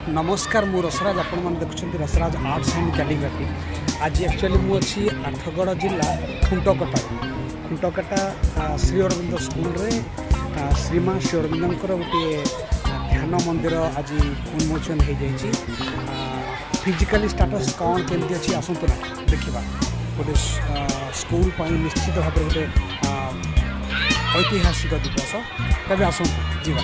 नमस्कार मु रसराज आपण मैंने देखुं रसराज आर्ट्स एंड कैलीग्राफी। आज एक्चुअली मुझे आठगड़ जिला खुंटकटा श्री अरविंद स्कूल रे श्रीमा श्री अरविंद गोटे ध्यान मंदिर आज उन्मोचन हो जाए। फिजिकली स्टाटस कौन केमती अच्छी आसतु ना देखा गोटे स्कूल निश्चित भाव गोटे ऐतिहासिक दिवस तबे आसतु जीवा।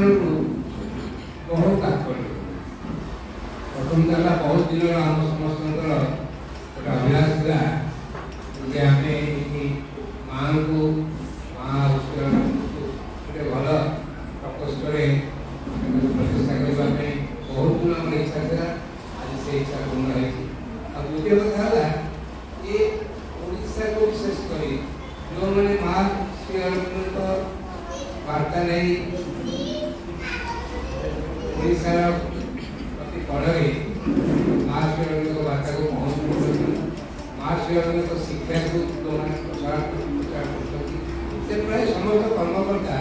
କାରଣରୁ ବହୁତ ତାତ୍ପର୍ଯ୍ୟ। प्रथम था बहुत दिन आम समस्त गोटे अभ्यास था जे आम माँ को माँ गोटे भल प्रकोष्ठ प्रतिष्ठा करने बहुत दिन आम इच्छा था। आज से इच्छा पूर्ण हो। द्वितीय कथा ये ओडिशा को विशेषकर जो मैंने माँ श्री अरविंद वार्ता नहीं ओडिशार फल माँ श्री अरविंद वार्ता को पहुँच माँ श्री अरविंद शिक्षा को जो मैंने प्रचार कर प्राय समस्त कर्मकर्ता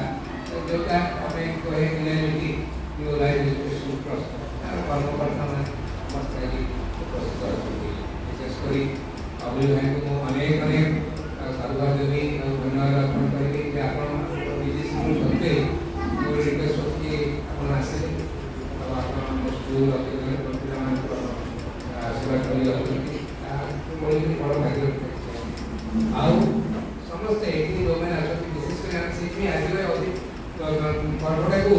जोटा कहे कर्मकर्ता मैंने समस्त उपस्थित विशेषकर अभि भाई को अनेक अनेक साधुवाद देवी धन्यवाद अर्पण करेंगे आप सत्वे मोर रिक्वेस्ट अच्छी आप आसे स्कूल आशीर्वाद कर बड़ भाग्य आउ समस्ते जो मैंने अच्छा विशेषकर आज पर्वटा को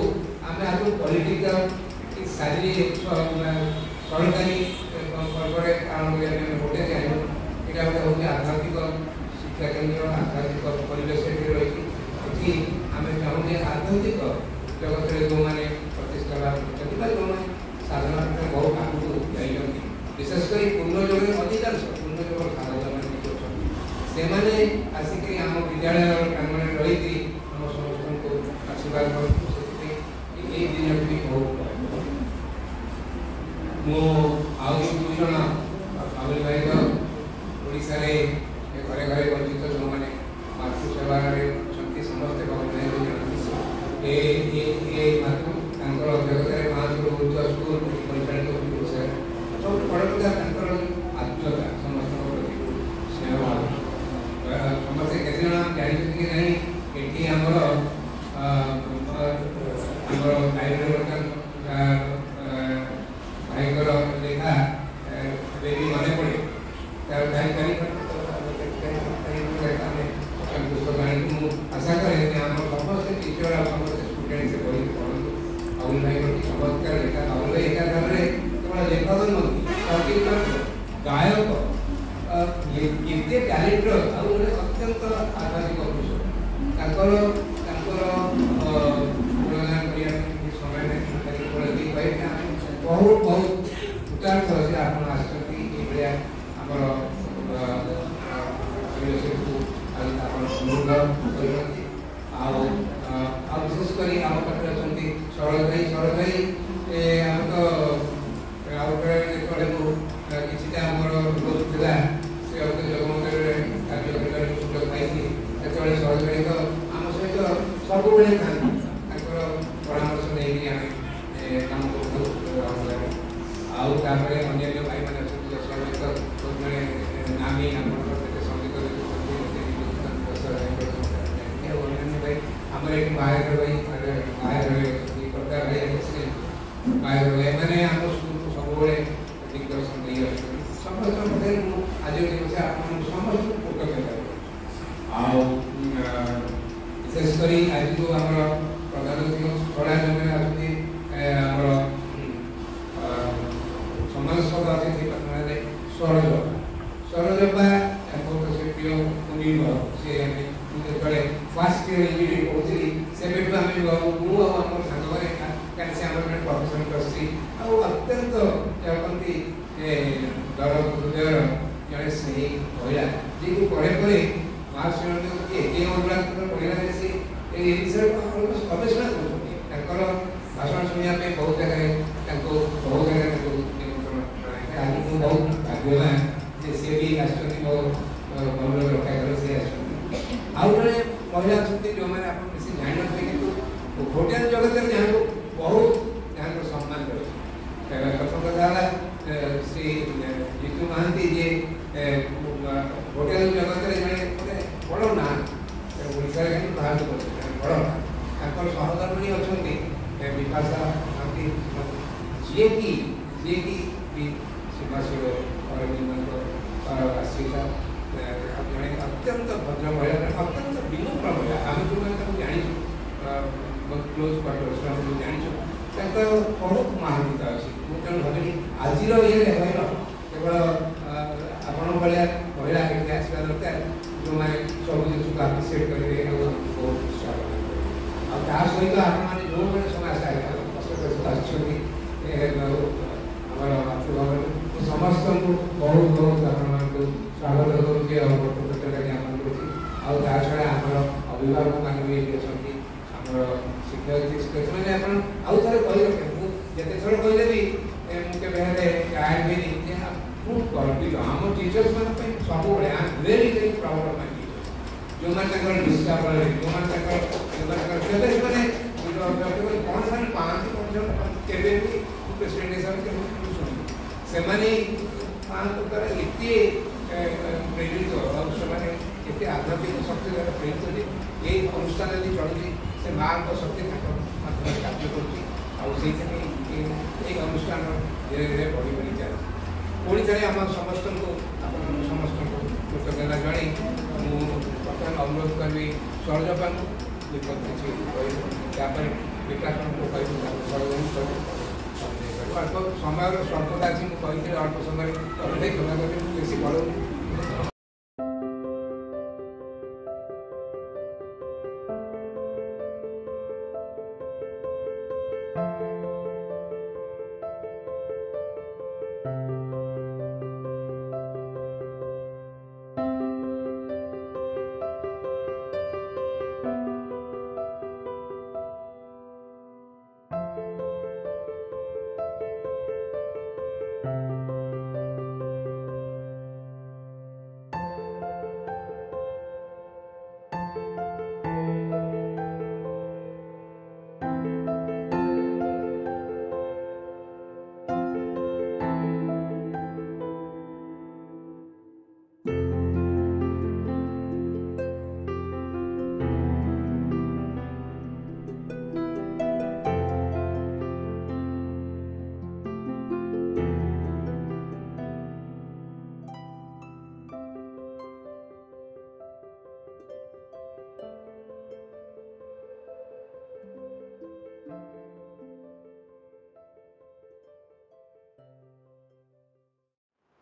आम आज पॉलिटिकल सारी सरकारी पर्वे आरम्भ गोटे यहाँ हूँ आध्यात्मिक शिक्षा केन्द्र आध्यात्मिक परिवेश रही आम चाहूँ आध्यात्मिक जगत में जो मैंने प्रतिष्ठा लाभ कर जो साधना बहुत आगे जाइए विशेषकर पूर्णजोग अधिकांश पूर्णजोग साधना मैंने आसिक आम विद्यालय प्रांगण रही आम समस्त को आशीर्वाद ये दिन भी बहुत मुझ अमिल भाई तो ओडिशा घरे घरे वंचित जो मैंने मातृ सेवा समस्ते अध्यक्षता मातृ उच्च स्कूल परिचालित सब बड़ कथा आत्मता समस्त स्नेह समस्ते केत जन जानते कि नहीं ये भाईकर लेखा भी मन पड़े आशा करें समस्त टीचर समस्त स्टूडेंट से बही पढ़ू अवुल भाई चमत्कार लेखा अवुल भाई एकाधार केवल लेखक गायक केते टैलेंटेड आ गोटे अत्यंत आध्यात्मिक पुरुष समय बहुत बहुत उच्चार से आप विशेषकर आम पाखे अच्छा शरद भाई आम तो किसी रोजा से जगमंदिर कार्य सुযোগ पाई शरद भाई तो आम सहित सब परामर्श नहीं काम कर अन्य भाई मैंने नामी संगीत भाई आम बाहर भाई बाहर करता बाहर मैंने आम स्कूल को सब दिग्दर्शन नहीं समस्त आज समस्त कृतज्ञता विशेषकर आज जो आम प्रधानमंत्री छड़ा जो मैंने समाजपद अच्छे सरोजपा बहुत से प्रिय कुंड सी जो फास्ट इयर इंजीनियरिंग पढ़ुली से मुझे सांगे कहीं से आम प्रोफेशन कर अत्यंत कहते दर हृदय जड़े से महिला जी को पढ़े पढ़े माँ श्री पढ़ा से विषय गवेषणा कर भाषण शुणा बहुत जगह बहुत जगह आज बहुत भाग्यवान सी भी आम रक्षा कर सी आउ जड़े महिला अच्छा जो मैंने आप बेसी जान कि होटेल जगत में जहाँ बहुत जहाँ सम्मान कर प्रथम कथा श्री जीतू महांती जी होटेल जगत में जड़े बड़ ना ओडिशा बाहर बड़ ना सहधर्मिणी अच्छा विपाशा महांती जी की सीमाशिव अरविंद आश्रिता जड़े अत्यंत भद्र महिला अत्यंत विनम्र महिला आम जो मैंने जानी क्लोज क्वार्टर्स तो बहुत महानता अच्छी मुझे भाविनी आज ये केवल आपण भाया महिला के आसवा दरकार जो मैंने सब जिन को आप्रिसीएट करेंगे बहुत स्वागत आ सहित आपने जो मैंने समाज समस्त को बहुत बहुत आपको स्वागत करुँच और कृतज्ञता ज्ञापन करा छड़ा आम अभिभावक मैंने भी ये अच्छा आम शिक्षक शिक्षक मैंने आउ थे कही रखे जिते थोड़े कहले भी मुझे गायब भी बहुत गर्वित आम टीचर्स मैं सब I am very very proud of my teachers जो मैंने डिस्टर्ब जो मैंने कौन सा 5 केवे भी प्रेसिडेंट हिसाब से मैंने एते प्रेरित और से आध्यात्मिक शक्ति द्वारा प्रेरित ये अनुष्ठान यदि चलुची से माँ शक्ति माध्यम कार्य कर अनुष्ठान धीरे धीरे बढ़ी बढ़ी चलती पुणी थे आम समस्त को समस्त कृतज्ञता जन मुझे अनुरोध करी सरोजपा किसी विकास को अल्प समय स्वल्पता अच्छी मुझे अल्प समय क्षमा करी बेसी बढ़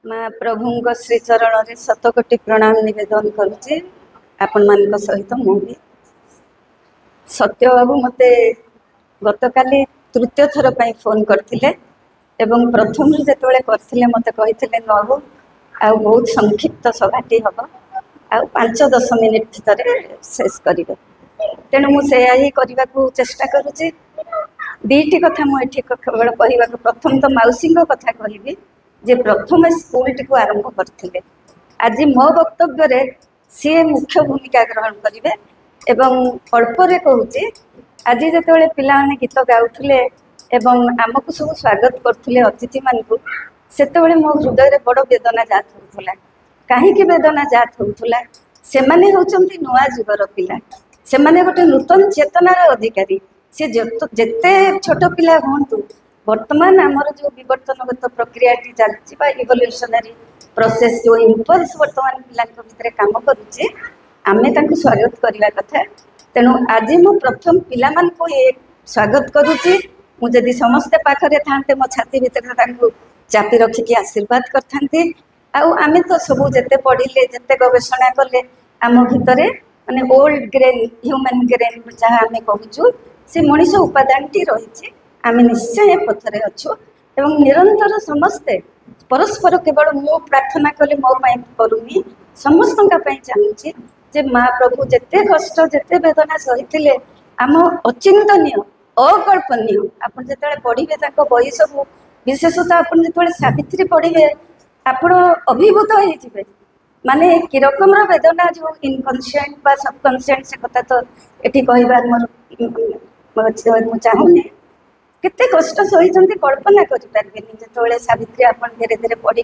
माँ प्रभु श्रीचरण में शतकोटि प्रणाम निवेदन करुचे आपण मान सहित मुझे सत्य बाबू मते गतकाली तृतीय थर पर फोन करथिले एवं प्रथम जिते करथिले मते कहिथिले बाबू आ बहुत संक्षिप्त सभाटी हम आ 5-10 मिनिट भीतर शेष करेंगे तेणु मुझे ही करने को चेष्टा करुचे दीटी कथा मुझे केवल कहवा प्रथम तो मौसी कथा कहबी जे प्रथम स्कूल टी आरंभ करथिले आज मो वक्तव्य सी मुख्य भूमिका ग्रहण करेंगे एवं अल्परे कहूँ आज जिते पिला गीत गाउथिले एवं आमको सब स्वागत करथिले अतिथि मानकु सेतेबेले मो हृदय रे बड़ वेदना जात होउथला काहेकि वेदना जात होउथला से माने होउचंती नुआ जुगर पिला से माने गोटे नूतन चेतनार अधिकारी से जेते छोट पिला हुंतु वर्तमान आमर जो विवर्तनगत प्रक्रिया चलती इवोल्यूशनरी प्रोसेस जो इम्पल्स वर्तमान पिला भितर काम करुचे आमे तांको स्वागत करने कथा तेणु आज मु प्रथम पिला मान को ये स्वागत करुचे मुझे समस्ते पाखरे थांते मो छाती भितर तांको चापी रखिकी आशीर्वाद करथांती आमे तो सब जेते पढ़िले जेते गवेषणा कले आम भितर माने ओल्ड ग्रेन ह्यूमन ग्रेन जहाँ आमे कहूँ से मनीष उपादानटी रही आमे निश्चय पथरे अच्छु एवं निरंतर समस्ते परस्पर केवल मु प्रार्थना कले मो करूनी समस्त चाहूँगी जे माँ प्रभु जेते कष्ट जेते वेदना सही आम अचिंतनीय अकल्पनीय आप जो पढ़े बही सब विशेषतः आप जो सावित्री पढ़े आप अभिभूत होते माने कि रकम वेदना जो इनकनसीएंट बा सबकनसीएंट से कथा तो ये कहबार मोर चाहूनी केते कष्ट सही कल्पना करें जो सावित्री आप धीरे धीरे पढ़ी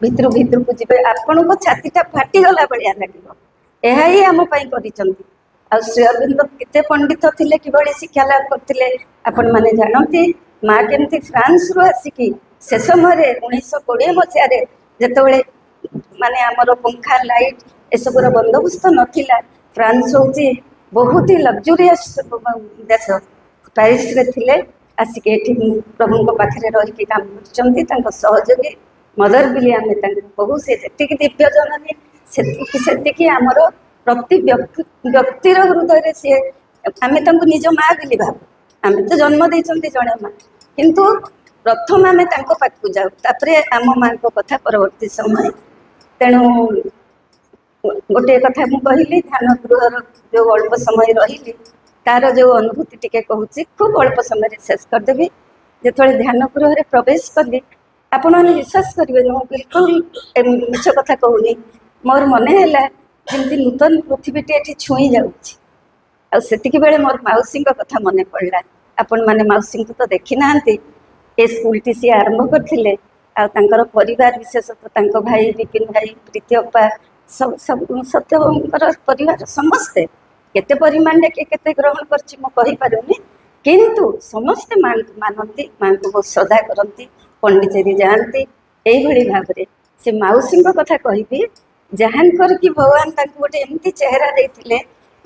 भितर भितर को जी आपण को छातीटा फाटीगला भाया लगे यही आम कर श्री अरविंद केते पंडित थिले किभली शिक्षा लाभ करते आपण मैंने जानती माँ केमती फ्रांस रु आसिकी से समय 1920 मसीह जिते माने आमर पंखा लाइट एसबूर बंदोबस्त नथिला फ्रांस हूँ बहुत ही लग्जरीयस देश पेरिस रे थिले आसिक प्रभु पाखे रही काम कर सहयोगी मदर भी आम कहू से दिव्य जननी से आमर प्रति व्यक्तिर हृदय सी आम निज माँ भी भाव आम तो जन्म देते जड़े माँ किंतु प्रथम आम पाखक जाऊ तापर आम माँ कथा परवर्ती समय तेणु गोटे कथा मुझे कहली ध्यान गृहर जो अल्प समय रही तार जो अनुभूति टिके कहूँ खूब अल्प समय शेष करदेवी जो ध्यान गृह प्रवेश कली आपण मैंने विश्वास करेंगे मुझे बिल्कुल मिछ कथा कहूनी मोर मन है जमी नूतन पृथ्वीटी ये छुई जाती बेले मोर मौसी कथा मन पड़ा आपण मैंने मौसी को तो देखी ना ए स्कूल टी सी आरंभ करते परिवार विशेषतः भाई विपिन भाई प्रीति अप्पा सब सब सत्यकर परिवार समस्ते केते परिमाण के ग्रहण करें किंतु समस्ते माँ मानती माँ को बहुत श्रद्धा करती पंडिचेरी जाती यही भाव में से मौसी कथा कहि जहाँकर कि भगवान गोटे एमती चेहरा देते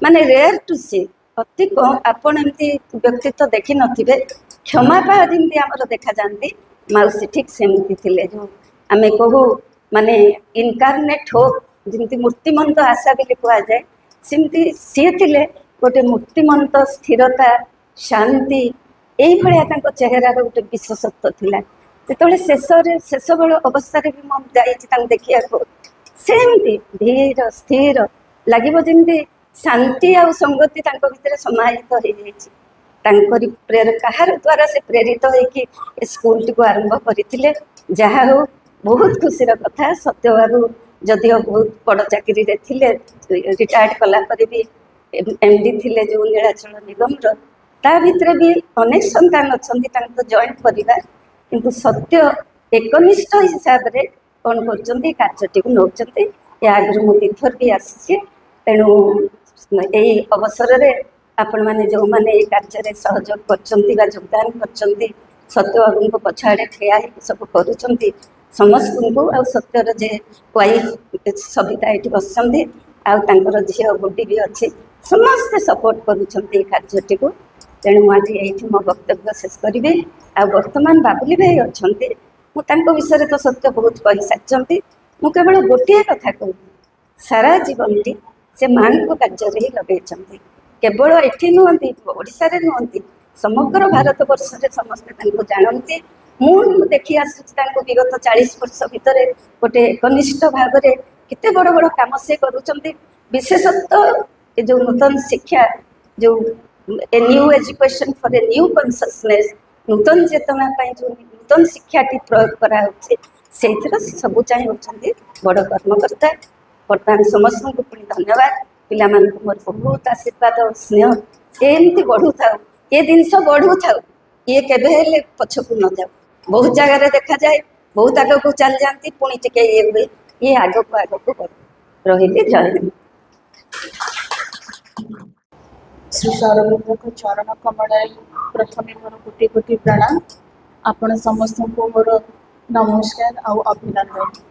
माने रेयर टू सी अति कम आपण एमती व्यक्तित्व देखी नथिबे क्षमा पा जमी आम देखा जाती मौसी ठीक सेमती थे जो आम कहू माने इनकारनेट हो जमी मूर्तिमंत आशा भी कहुए सेमती सी थे गोटे मूर्तिमंत स्थिरता शांति यही चेहरार गोटे विशेषत्व थिला जो शेष बेल अवस्था भी मुझे देखा सेमती धीर स्थिर लगे जमी शांति आ संगति भितर समाहित हो जाती प्रेर कहार द्वारा से प्रेरित होगी स्कूल टी आरंभ करते जहा हो बहुत खुशी कथा सत्य बाबू जदिव बहुत बड़ चाकरी रिटायर्ड कलापर भी एमडी थे जो नीलाचल निगम ता भितर भी अनेक संतान अच्छा जॉइंट परिवार किंतु सत्य एकनिष्ठ हिसाब से कौन कर नौकरी आगु मुझे थर भी आसी तेणु यही अवसर में आपण मैंने जो मैंने कार्य सहयोग कर योगदान कर सत्य बाबू पछाड़े ठिया सब कर समस्त को आ सत्यर जे वाइफ सविता ये बस आर झील गुडी भी अच्छी समस्ते सपोर्ट कर को तेणु आज ये मो वक्तव्य शेष करी आ बर्तमान बाबुली भाई अच्छा मुझे विषय तो सत्य बहुत कही सारी मु केवल गोटे कथा कहूँ सारा जीवन टी से माँ को कार्य ही लगे केवल ये नुहति ओडिशा रे नुहति समग्र भारत वर्ष में समस्ते जानती मुझे देखी आसूँ विगत 40 वर्ष भितर गोटे एकनिष्ठ भाव में केते बड़ बड़ काम से करुँच विशेषतः ये जो नूतन शिक्षा जो a new education for a new consciousness नूतन चेतना जो नूतन शिक्षा टी प्रयोग कराऊे से सब चाहिए बड़ कर्मकर्ता बर्तमान समस्त को पुणी धन्यवाद पिला मोर बहुत आशीर्वाद और स्नेह एमती बढ़ू था ये जिनस बढ़ू था ये केवे पछकू न जाऊ बहुत जगह देखा जाए बहुत आग को चल जाती पुणी टिके ये हुए ये आग को बढ़ रही जय हिंद। श्री सरविंद को चरण कमल प्रथम मोर कोटि कोटि प्रणाम आपण समस्त को मोर नमस्कार आउ अभिनंदन।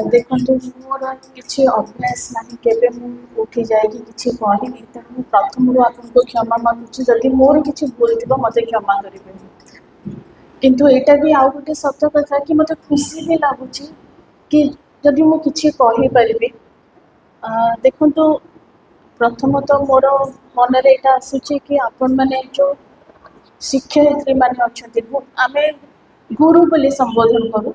देखो मोर किसी अभ्यास ना केवे उठी जाए कि कहनी तेणु प्रथम आपको क्षमा मांगुची जदि मोर किसी भूल थी मत क्षमा करेंगे किंतु यहाँ भी आउ गोटे सत्य कथा कि मत खुशी भी लगुच कि जदि मुझे कहीपरि देखु प्रथमतः मोर मन में यहाँ आसूँ कि आपण मैंने जो शिक्षयित्री मैंने अच्छा आम गुरु बोली संबोधन करूँ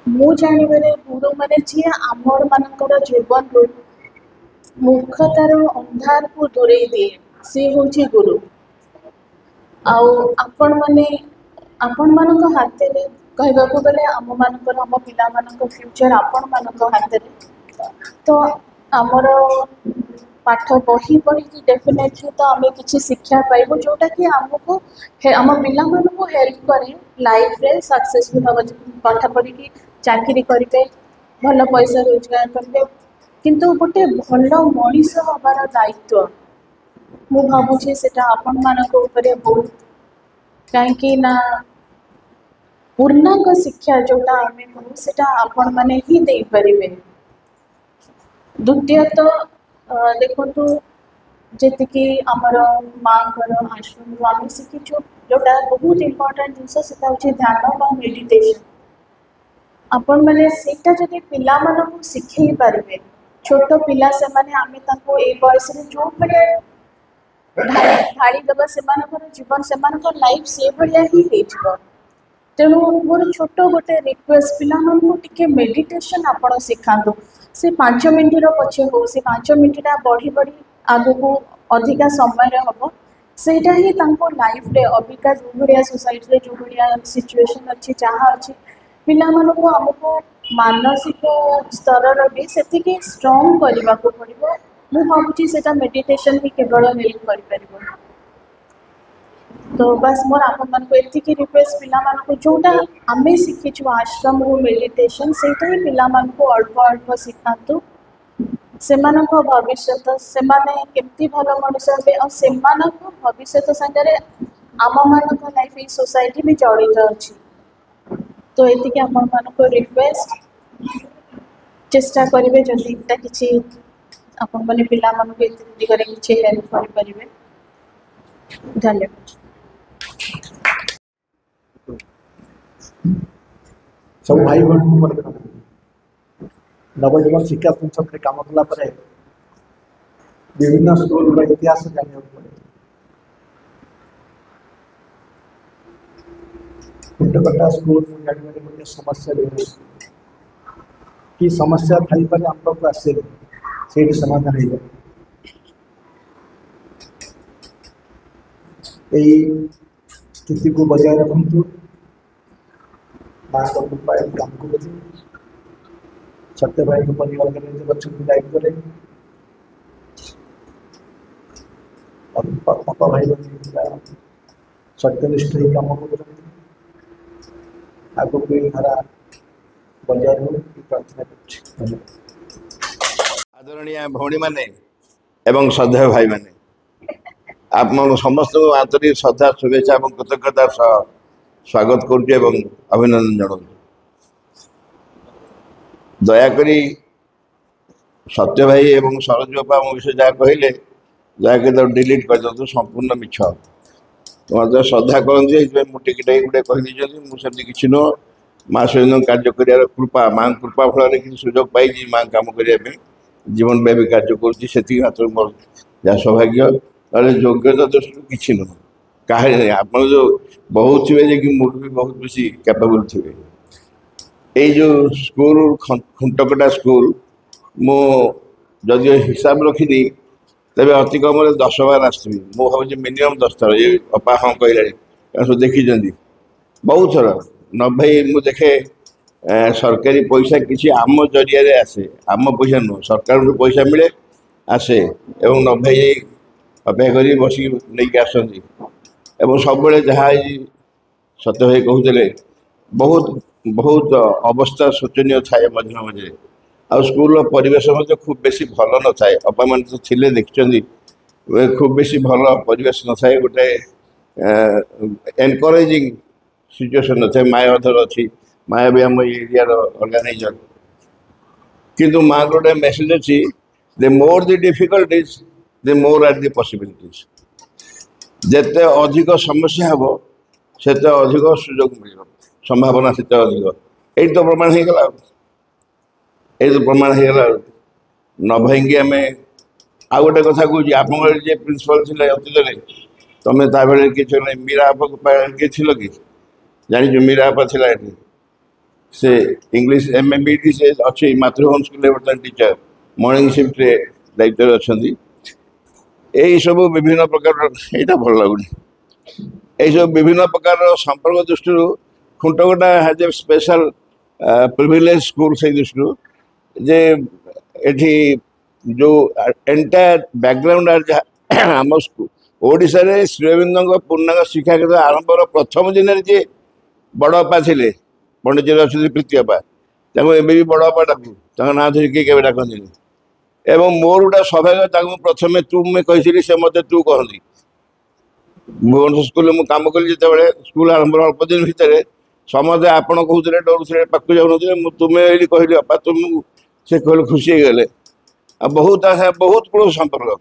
मु जानवे गुरु माने जी आमर मानकर जीवन रू मूर्खतार अंधार को दूरे दिए सी हूँ गुरु आपण माने आपण मान हाथ में कहवाक गले आम मानकर आम पिला फ्यूचर आपण मान हाथ में तो आमर पाठ बही पढ़ी डेफिनेटली तो आम किसी शिक्षा पाइबू जोटा कि आमको आम पिला को हेल्प करे लाइफ रे सक्सेसफुल हम पाठ पढ़ी चाकरी करेंगे भल पैसा रोजगार करेंगे किंतु गोटे भल मनीष हबार दायित्व मु भावुँ से आपण मान बहुत कहीं ना पूर्णांग शिक्षा जोटा आम कहूँ से आपण मैंने ही दे पारे। द्वितीयतः देखो ଯେତିକି ଆମର ମାଙ୍କର ଆଶ୍ରମରୁ ଆମେ ଶିଖିଛୁ ଯୋଉଟା ବହୁତ ଇମ୍ପୋର୍ଟାଣ୍ଟ ଜିନିଷ ସେଟା ହେଉଛି ଧ୍ୟାନ ବା ମେଡିଟେସନ୍। ଆପଣ ମାନେ ସେଇଟା ଯଦି ପିଲାମାନଙ୍କୁ ଶିଖେଇ ପାରିବେ, ଛୋଟ ପିଲା ସେମାନେ ଆମେ ତାଙ୍କୁ ଏଇ ବୟସରେ ଯୋଉ ଭଳିଆ ଢାଳି ଦେବା ସେମାନଙ୍କର ଜୀବନ ସେମାନଙ୍କର ଲାଇଫ୍ ସେଭଳିଆ ହିଁ ହେଇଯିବ। ତେଣୁ ମୋର ଛୋଟ ଗୋଟେ ରିକ୍ୱେଷ୍ଟ ପିଲାମାନଙ୍କୁ ଟିକେ ମେଡିଟେସନ୍ ଆପଣ ଶିଖାନ୍ତୁ। ସେ 5 ମିନିଟ୍ର ପଛେ ହଉ, ସେ 5 ମିନିଟ୍ଟା ବଢ଼ି ବଢ଼ି ଆଗକୁ ଅଧିକା ସମୟରେ ହେବ। ସେଇଟା ହିଁ ତାଙ୍କ ଲାଇଫ୍ରେ ଅବିକା ଯେଉଁ ଭଳିଆ ସୋସାଇଟିରେ ଯେଉଁ ଭଳିଆ ସିଚୁଏସନ୍ ଅଛି ଯାହା ଅଛି ପିଲାମାନଙ୍କୁ ଆମକୁ ମାନସିକ ସ୍ତରର ବି ସେତିକି ଷ୍ଟ୍ରଙ୍ଗ କରିବାକୁ ପଡ଼ିବ। ମୁଁ ଭାବୁଛି ସେଇଟା ମେଡିଟେସନ୍ ହିଁ କେବଳ ହେଲ୍ପ କରିପାରିବ। तो बस मोर आपको एतिकी रिक्वेस्ट पिलामानकु जोटा आमे शिखिछु आश्रम रो मेडिटेशन सेटा ही पिलामानकु अल्प अल्प शिखातु। सेमानक भविष्यत सेमाने केमती भल मनुष्य हेबे और सेमानक भविष्यत संगरे आम मानक लाइफ इन सोसाइटी भी जड़ित अछि। तो एतिकी आपन मानक रिक्वेस्ट चेष्टा करिवे जदि इटा किछि आपन माने पिलामानकु एतिकी दिगरे किछि हेल्प करि परिबे। धन्यवाद। सब भाई बहन नवजीवन शिक्षा संसद में काम कला विभिन्न स्कूल इतिहास जाना पड़े। कुंटकटा स्कूल जानवर गोटे समस्या कि समस्या थाई पारे आम पाक आसे से समाधान हो स्थिति को बजाय रखु काम को सत्य भाई परिवार के दायित्व पापा भाई सत्यनिष्ठ ही कम कर आगे धारा बजाय प्रार्थना कर। आदरणीय भौणी माने एवं श्रद्धेय भाई माने आप समस्त आंतरिक श्रद्धा शुभेच्छा और कृतज्ञता सह स्वागत करुचे एवं अभिनंदन जनाऊँ। दयाकोरी सत्य भाई एवं सरोज बापा मो विषय जहाँ कहले दयाकोरी डिलीट कर दिखाँ संपूर्ण मिछ मत श्रद्धा करते मुझे गोटे कहीदी मुझे किसी नुह माँ सहित कार्य कर कृपा माँ कृपा फल कि सुजोग पाई माँ कम करने जीवन व्यापी कार्य करुँची मोर जहाँ सौभाग्य ना योग्यता दृष्टि किसी नुह कहीं नहीं आप जो बहुत थे कि मुझे भी बहुत बेसी कैपेबल थे। ये जो स्कूल खुंटकटा स्कूल मु जदि हिसाब रखी तेज अति कम 10 बार आसवी मु भावी मिनिमम 10 थर ये अपा हाँ कहला सब देखी बहुत थर न भाई मु देखे सरकारी पैसा किसी आम जरिया आसे आम पैसा नुह सरकार पैसा मिले आसे एवं न भाई अपेक्षा कर बसिक नहीं आसती एवं सब जहाँ सत्य भाई कहते बहुत बहुत अवस्था शोचनीय थाए मझे मझे आ स्कूल परिवेश खूब बेसी भल न थाए अपा मान तो थिले देखते खूब बेसी भल परिवेश न थाए गोटे एनकरेजिंग सिचुएशन न थाए मायाधर अच्छी माया भी आम एरिया ऑर्गेनाइजर किंतु माँ गोटे मेसेज अच्छी the more the difficulties the more are the possibilities जिते अधिक समस्या हम से अधिक सुजोग मिल संभावना से अधिक यही तो प्रमाण हो गला ये तो प्रमाण हो गला न भाई आम आ गोटे कथा कह आप प्रिंसिपल थे अतीत तुम्हें ताबे किसी मीरा आपा किए थी कि जानी मीरा आपा थी से इंग्लिश MA से अच्छी मातृभूमि स्कूल बर्तमान टीचर मॉर्निंग शिफ्ट दायित्व अच्छा यही सब विभिन्न प्रकार यहाँ भल लगुनि यही सब विभिन्न प्रकार संपर्क दृष्टि खुंटकटा has a special privilege school से दृष्टि जे एठी जो एंटायर बैकग्राउंड आम ओडिशा रे श्री अरविंद पूर्णांग शिक्षा केंद्र आरंभ प्रथम दिन जे बड़पा थे पंडित अच्छे प्रीतिपा भी बड़पा डाकू ना धरी किए डाकती एवं मोर गोटा सौभाग्य प्रथम तुम्हें कही से मत तू कहती भुवनेश्वर स्कूल में कम कली जो स्कूल आरंभ अल्प दिन भितर समझे आपड़ कहते डरुते पाक जाऊन तुम्हें ये कहली अपा तुम से कहले खुशी गले बहुत आशा बहुत क्लोज संपर्क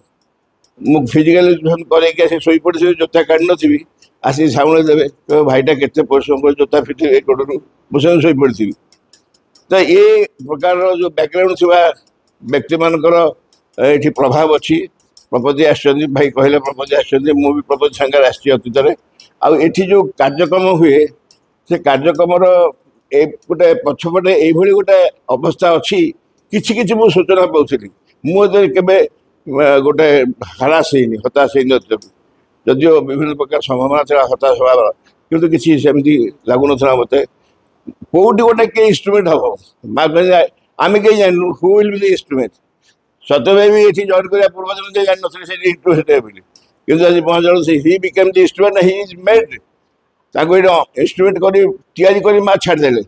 ମୁଁ ଫିଜିକାଲ ଏଜୁକେସନ୍ କରେଇକି ଆସି ଶୋଇପଡ଼ିଥିବି, ଜୋତା କାଢ଼ିନଥିବି, ଆସିକି ସାମୁଳେ ଦେବେ, କହିବେ ଭାଇଟା କେତେ ପରିଶ୍ରମ କରି ଜୋତା ଫିଟିବେ ଏ ଗୋଡ଼ରୁ, ମୁଁ ସେମିତି ଶୋଇପଡ଼ିଥିବି। ତ ଏ ପ୍ରକାରର ଯେଉଁ ବ୍ୟାକଗ୍ରାଉଣ୍ଡ ଥିବା ବ୍ୟକ୍ତିମାନଙ୍କର ଏଠି ପ୍ରଭାବ ଅଛି। ପ୍ରପତି ଆସିଛନ୍ତି, ଭାଇ କହିଲେ ପ୍ରପତି ଆସିଛନ୍ତି, ମୁଁ ବି ପ୍ରପତି ସାଙ୍ଗରେ ଆସିଛି ଅତୀତରେ। ଆଉ ଏଠି ଯେଉଁ କାର୍ଯ୍ୟକ୍ରମ ହୁଏ ସେ କାର୍ଯ୍ୟକ୍ରମର ଏ ଗୋଟେ ପଛପଟେ ଏଇଭଳି ଗୋଟେ ଅବସ୍ଥା ଅଛି। କିଛି କିଛି ମୁଁ ସୂଚନା ପାଉଥିଲି, ମୁଁ କେବେ ଗୋଟେ ହରାସ ହେଇନି, ହତାଶ ହେଇନି। ଯଦିଓ ବିଭିନ୍ନ ପ୍ରକାର ସମ୍ଭାବନା ଥିଲା ହତାଶ ହେବାର, କିନ୍ତୁ କିଛି ସେମିତି ଲାଗୁନଥିଲା ମୋତେ। କୋଉଠି ଗୋଟେ କିଏ ଇନ୍ଷ୍ଟ୍ରୁମେଣ୍ଟ ହବ, ମା କହିଲେ ଆମେ କେହି ଜାଣିନୁ ହୁ ୱିଲ୍ ବି ଦି ଇନ୍ଷ୍ଟ୍ରୁମେଣ୍ଟ। ସତ୍ୟଭାଇ ବି ଏଠି ଜଏନ୍ କରିବା ପୂର୍ବଦିନ ଯେ ଜାଣିନଥିଲେ ସେଠି ଇନ୍ଷ୍ଟ୍ରୁମେଣ୍ଟ ହେବେ ବୋଲି, କିନ୍ତୁ ଆଜି 5 ଜଣ he became the instrument, he is made. ତାଙ୍କୁ ଏଇଟା ଇନ୍ଷ୍ଟ୍ରୁମେଣ୍ଟ କରି ତିଆରି କରି ମା ଛାଡ଼ିଦେଲେ।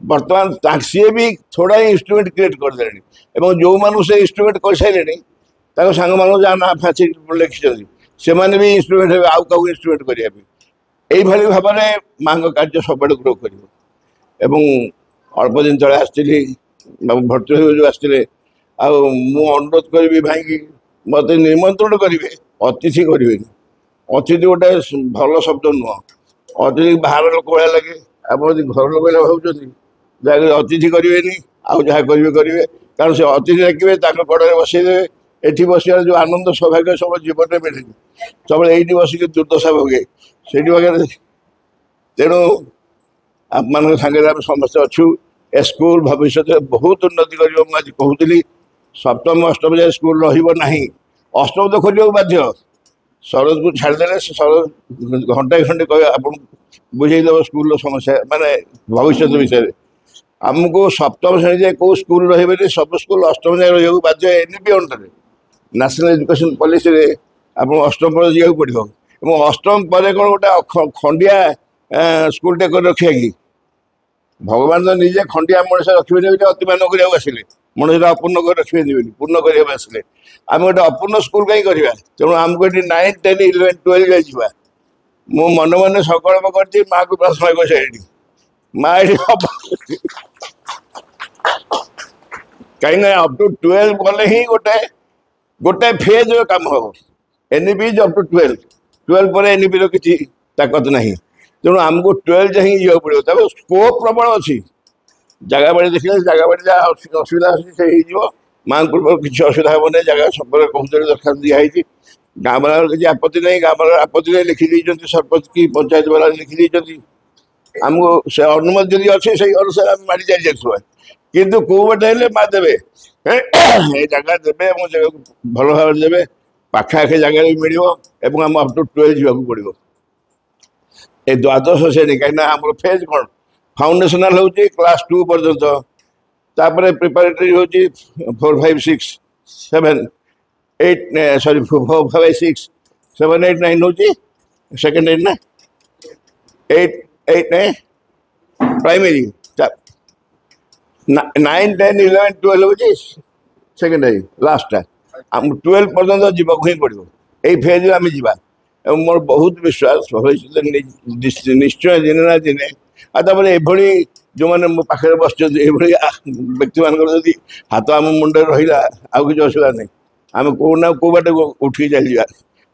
ବର୍ତ୍ତମାନ ସିଏ ବି ଥୋଡ଼ା ଇନ୍ଷ୍ଟ୍ରୁମେଣ୍ଟ କ୍ରିଏଟ୍ କରିଦେଲେଣି ଏବଂ ଯେଉଁମାନଙ୍କୁ ସେ ଇନ୍ଷ୍ଟ୍ରୁମେଣ୍ଟ କରିସାରିଲେଣି ତାଙ୍କ ସାଙ୍ଗମାନଙ୍କୁ ଯାହା ନାଁ ଫାঁସି ଲେଖିଛନ୍ତି ସେମାନେ ବି ଇନ୍ଷ୍ଟ୍ରୁମେଣ୍ଟ ହେବେ ଆଉ କାହାକୁ ଇନ୍ଷ୍ଟ୍ରୁମେଣ୍ଟ କରିବା ପାଇଁ। এইভাবে ভাবে ମାଙ୍କ କାର୍ଯ୍ୟ ସବୁଆଡ଼େ ଗ୍ରୋ କରିବ। ଏବଂ ଅଳ୍ପ ଦିନ ତଳେ ଆସିଥିଲି, ଭର୍ତ୍ତି ଯେଉଁ ଆସିଥିଲେ, ଆଉ ମୁଁ ଅନୁରୋଧ କରିବି ଭାଇକି ମୋତେ ନିମନ୍ତ୍ରଣ କରିବେ, ଅତିଥି କରିବେନି। ଅତିଥି ଗୋଟେ ଭଲ ଶବ୍ଦ ନୁହଁ, ଅତିଥି ବାହାର ଲୋକ ଭଳିଆ ଲାଗେ। ଆପଣ ଯଦି ଘର ଲୋକ ଭଳିଆ ଭାବୁଛନ୍ତି, ଯାହା ଅତିଥି କରିବେନି, ଆଉ ଯାହା କରିବେ କରିବେ, କାରଣ ସେ ଅତିଥି ଡାକିବେ ତାଙ୍କ କଡ଼ରେ ବସେଇଦେବେ। ଏଠି ବସିବାର ଯେଉଁ ଆନନ୍ଦ ସୌଭାଗ୍ୟ ସବୁ ଜୀବନରେ ମିଳେନି, ସବୁବେଳେ ଏଇଠି ବସିକି ଦୁର୍ଦ୍ଦଶା ଭୋଗେ ସେଇଠି ବଗେରେ। ତେଣୁ ଆପଣମାନଙ୍କ ସାଙ୍ଗରେ ଆମେ ସମସ୍ତେ ଅଛୁ। ଏ ସ୍କୁଲ ଭବିଷ୍ୟତରେ ବହୁତ ଉନ୍ନତି କରିବ। ମୁଁ ଆଜି କହୁଥିଲି 7ମ 8ମ ଯାଏ ସ୍କୁଲ ରହିବ ନାହିଁ, 8ମ ତ ଖୋଲିବାକୁ ବାଧ୍ୟ। ସରୋଜକୁ ଛାଡ଼ିଦେଲେ ସେ ସରୋଜ ଘଣ୍ଟାଏ ଖଣ୍ଡେ କହିବେ ଆପଣଙ୍କୁ ବୁଝେଇଦେବ ସ୍କୁଲର ସମସ୍ୟା ମାନେ ଭବିଷ୍ୟତ ବିଷୟରେ। ଆମକୁ 7ମ ଶ୍ରେଣୀ ଯାଏ କେଉଁ ସ୍କୁଲ ରହିବେନି, ସବୁ ସ୍କୁଲ 8ମ ଯାଏ ରହିବାକୁ ବାଧ୍ୟ। NEP ଅଣ୍ଡରରେ ନ୍ୟାସନାଲ ଏଜୁକେସନ ପଲିସିରେ ଆପଣ 8ମ ପରେ ଯିବାକୁ ପଡ଼ିବ। ଏବଂ 8ମ ପରେ କ'ଣ ଗୋଟେ ଖଣ୍ଡିଆ ସ୍କୁଲଟେ କରି ରଖିବା କି? ଭଗବାନ ତ ନିଜେ ଖଣ୍ଡିଆ ମଣିଷ ରଖିବେନି ବୋଲି ଅତିମାନ କରିବାକୁ ଆସିଲେ, ମଣିଷଟା ଅପୂର୍ଣ୍ଣ କରି ରଖିବେନି ବୋଲି ପୂର୍ଣ୍ଣ କରିବାକୁ ଆସିଲେ। ଆମେ ଗୋଟେ ଅପୂର୍ଣ୍ଣ ସ୍କୁଲ କାହିଁ କରିବା? ତେଣୁ ଆମକୁ ଏଠି 9, 10, 11, 12 ଯାଇ ଯିବା। ମୁଁ ମନେ ମନେ ସଂକଳ୍ପ କରିଛି, ମାଆକୁ ପ୍ରାର୍ଥନା କରିସାରିଣି, ମା ଏଠି କାହିଁକି ନା ଅପ୍ ଟୁ 12 ଗଲେ ହିଁ ଗୋଟେ ଫେଜ୍ର କାମ ହେବ। NEP ଇଜ୍ ଅପ୍ ଟୁ 12 ପରେ NEP ର କିଛି ତାକତ ନାହିଁ। ତେଣୁ ଆମକୁ 12 ଯାଏଁ ହିଁ ଯିବାକୁ ପଡ଼ିବ। ତାପରେ ସ୍କୋପ୍ ପ୍ରବଳ ଅଛି। ଜାଗା ବାଡ଼ି ଦେଖିଲେ ଜାଗା ବାଡ଼ି ଯାହା ଅସୁବିଧା ଅଛି ସେ ହେଇଯିବ। ମାଙ୍କ ପୂର୍ବରୁ କିଛି ଅସୁବିଧା ହେବ ନାହିଁ। ଜାଗା ସମ୍ପର୍କରେ କହୁଥିଲେ ଦରଖାସ୍ତ ଦିଆହେଇଛି। ଗାଁ ବାଲାର କିଛି ଆପତ୍ତି ନାହିଁ, ଗାଁ ବାଲାର ଆପତ୍ତି ନେଇ ଲେଖିଦେଇଛନ୍ତି, ସରପଞ୍ଚ କି ପଞ୍ଚାୟତ ବାଲା ଲେଖିଦେଇଛନ୍ତି। ଆମକୁ ସେ ଅନୁମତି ଯଦି ଅଛି ସେଇ ଅନୁସାରେ ଆମେ ମାଡ଼ି ଚାଲି ଯାଉଥିବା। କିନ୍ତୁ କେଉଁ ବାଟେ ହେଲେ ମା ଦେବେ, ଏ ଜାଗା ଦେବେ ଏବଂ ଜାଗାକୁ ଭଲ ଭାବରେ ଦେବେ, ପାଖାପାଖି ଜାଗାରେ ବି ମିଳିବ ଏବଂ ଆମ ଅପ୍ ଟୁ 12 ଯିବାକୁ ପଡ଼ିବ। ଏ ଦ୍ୱାଦଶ ଶ୍ରେଣୀ କାହିଁକିନା ଆମର ଫେଜ୍ କ'ଣ, ଫାଉଣ୍ଡେସନାଲ ହେଉଛି କ୍ଲାସ୍ 2 ପର୍ଯ୍ୟନ୍ତ, ତାପରେ ପ୍ରିପାରେଟରୀ ହେଉଛି 4, 5, 6, 7, 8 ସରି 4, 5, 6, 7, 8, 9 ହେଉଛି ସେକେଣ୍ଡ 8 ନା 8, 9 ପ୍ରାଇମେରୀ, 9, 10, 11, 12 ହେଉଛି ସେକେଣ୍ଡାରୀ ଲାଷ୍ଟଟା। ଆମକୁ 12 ପର୍ଯ୍ୟନ୍ତ ଯିବାକୁ ହିଁ ପଡ଼ିବ। ଏଇ ଫେଜ୍ରେ ଆମେ ଯିବା ଏବଂ ମୋର ବହୁତ ବିଶ୍ୱାସ ଭବିଷ୍ୟତରେ ନିଶ୍ଚୟ ଦିନେ ନା ଦିନେ। ଆଉ ତାପରେ ଏଭଳି ଯେଉଁମାନେ ମୋ ପାଖରେ ବସିଛନ୍ତି ଏଭଳି ବ୍ୟକ୍ତିମାନଙ୍କର ଯଦି ହାତ ଆମ ମୁଣ୍ଡରେ ରହିଲା ଆଉ କିଛି ଅସୁବିଧା ନାହିଁ। ଆମେ କେଉଁ ନା କେଉଁ ବାଟେ ଉଠିକି ଚାଲିଯିବା।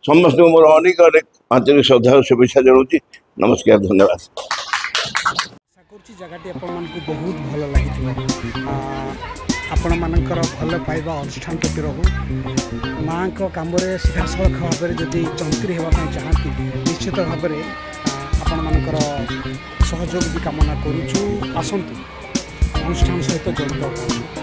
ସମସ୍ତଙ୍କୁ ମୋର ଅନେକ ଅନେକ ଆନ୍ତରିକ ଶ୍ରଦ୍ଧା ଓ ଶୁଭେଚ୍ଛା ଜଣାଉଛି। ନମସ୍କାର, ଧନ୍ୟବାଦ। ଆଶା କରୁଛି ଜାଗାଟି ଆପଣମାନଙ୍କୁ ବହୁତ ଭଲ ଲାଗିଥିବ। ଆପଣମାନଙ୍କର ଭଲ ପାଇବା ଅନୁଷ୍ଠାନ ପ୍ରତି ରହୁ। ମାଆଙ୍କ କାମରେ ସିଧାସଳଖ ଭାବରେ ଯଦି ଯନ୍ତ୍ରୀ ହେବା ପାଇଁ ଚାହାନ୍ତି ନିଶ୍ଚିତ ଭାବରେ ଆପଣମାନଙ୍କର ସହଯୋଗ ବି କାମନା କରୁଛୁ। ଆସନ୍ତୁ ଅନୁଷ୍ଠାନ ସହିତ ଜଡ଼ିତ ହୁଅନ୍ତୁ।